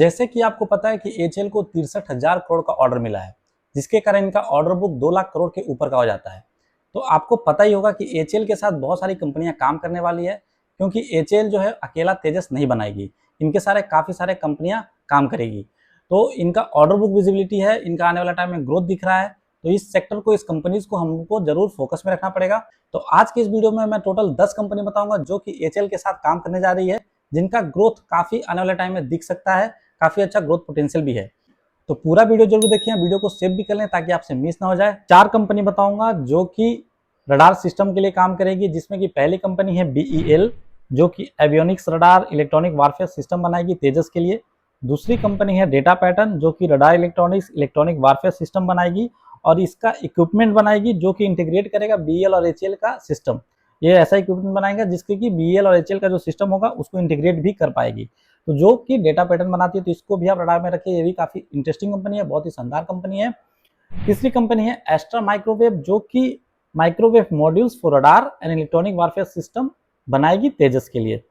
जैसे कि आपको पता है कि एचएएल को 63,000 करोड़ का ऑर्डर मिला है, जिसके कारण इनका ऑर्डर बुक 2 लाख करोड़ के ऊपर का हो जाता है। तो आपको पता ही होगा कि एचएएल के साथ बहुत सारी कंपनियां काम करने वाली है, क्योंकि एचएएल जो है अकेला तेजस नहीं बनाएगी, इनके काफ़ी सारे कंपनियां काम करेगी। तो इनका ऑर्डर बुक विजिबिलिटी है, इनका आने वाला टाइम में ग्रोथ दिख रहा है, तो इस सेक्टर को, इस कंपनीज को हमको जरूर फोकस में रखना पड़ेगा। तो आज की इस वीडियो में मैं टोटल 10 कंपनी बताऊंगा जो कि एचएएल के साथ काम करने जा रही है, जिनका ग्रोथ काफी आने वाले टाइम में दिख सकता है, काफी अच्छा ग्रोथ पोटेंशियल भी है। तो पूरा वीडियो जरूर देखिए, वीडियो को सेव भी कर लें ताकि आपसे मिस ना हो जाए। 4 कंपनी बताऊंगा जो कि रडार सिस्टम के लिए काम करेगी, जिसमें कि पहली कंपनी है बीईएल जो कि avionics radar electronic warfare system बनाएगी तेजस के लिए। दूसरी कंपनी है डेटा पैटर्न जो कि radar electronics electronic warfare system बनाएगी और इसका इक्विपमेंट बनाएगी जो कि इंटीग्रेट करेगा बीईएल और एचएएल का सिस्टम। ये ऐसा इक्विपमेंट बनाएगा जिसके कि बीईएल और एचएएल का जो सिस्टम होगा उसको इंटीग्रेट भी कर पाएगी। तो जो कि डेटा पैटर्न बनाती है, तो इसको भी आप रडार में रखिए, ये भी काफी इंटरेस्टिंग कंपनी है, बहुत ही शानदार कंपनी है। तीसरी कंपनी है एस्ट्रा माइक्रोवेव जो कि microwave modules for radar and electronic warfare system बनाएगी तेजस के लिए।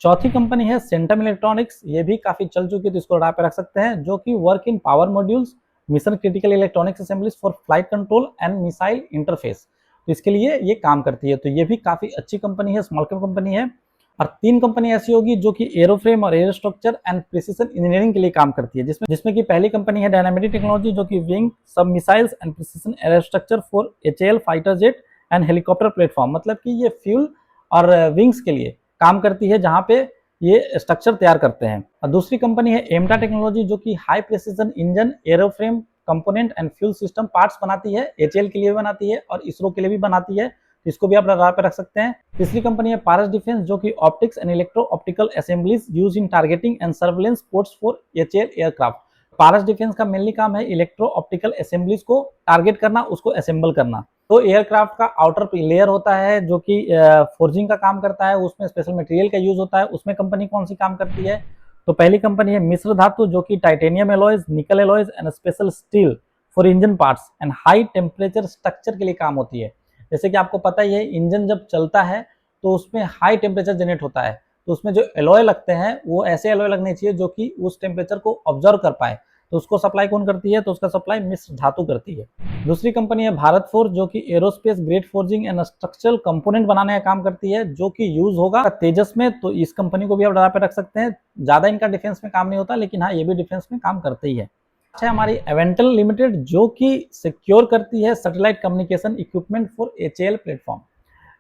चौथी कंपनी है सेंटम इलेक्ट्रॉनिक्स, ये भी काफी चल चुकी है तो इसको रडार पे रख सकते हैं, जो कि work in power modules mission critical electronics assemblies for flight control and missile interface, तो इसके लिए ये काम करती है। तो ये भी काफी अच्छी कंपनी है, स्मॉल कैप कंपनी है। और 3 कंपनी ऐसी होगी जो कि एरोफ्रेम और एरोस्ट्रक्चर एंड प्रिसिजन इंजीनियरिंग के लिए काम करती है, जिसमें कि पहली कंपनी है डायनामिक टेक्नोलॉजी जो कि विंग सब missiles and precision aerostructure for HAL fighter jet and helicopter platform, मतलब कि ये फ्यूल और विंग्स के लिए काम करती है, जहां पे ये स्ट्रक्चर तैयार करते हैं। और दूसरी कंपनी है एमटा टेक्नोलॉजी जो कि high precision engine airframe component and fuel system parts बनाती है, एचएएल के लिए भी बनाती है और इसरो के लिए भी बनाती है, इसको भी आप रडार पे रख सकते हैं। तीसरी कंपनी है पारस डिफेंस जो कि optics and electro optical assemblies use in targeting and surveillance ports for HAL aircraft. Paras defence का मेनली काम है इलेक्ट्रो ऑप्टिकल असेंबलीज को टारगेट करना, उसको असेंबल करना। तो एयरक्राफ्ट का आउटर लेयर होता है जो कि फोर्जिंग का काम करता है, उसमें स्पेशल मटेरियल का यूज होता है, उसमें कंपनी कौन सी काम करती है? तो पहली कंपनी है मिश्र धातु जो कि टाइटेनियम एलॉयज, निकल alloys and special steel for engine parts and high temperature structure के लिए काम होती है। जैसे कि आपको पता ही है, इंजन जब चलता है तो उसमें हाई टेम्परेचर जनरेट होता है, तो उसमें जो एलॉय लगते हैं वो ऐसे एलॉय लगने चाहिए जो कि उस टेम्परेचर को ऑब्जर्व कर पाए। तो उसको सप्लाई कौन करती है? तो उसका सप्लाई मिश्र धातु करती है। दूसरी कंपनी है भारत फोर्ज जो कि aerospace grade forging and structural component बनाने का काम करती है, जो कि यूज होगा तेजस में। तो इस कंपनी को भी आप रडार पे रख सकते हैं। ज्यादा इनका डिफेंस में काम नहीं होता, लेकिन हाँ, ये भी डिफेंस में काम करते ही है। अच्छा, हमारी एवेंटल लिमिटेड जो कि सिक्योर करती है satellite communication equipment for HAL platform.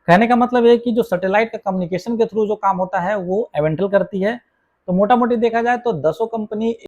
कहने का मतलब है कि जो सैटेलाइट का कम्युनिकेशन के थ्रू जो काम होता है वो एवेंटल करती है। तो मोटा मोटी देखा जाए तो 10 कंपनी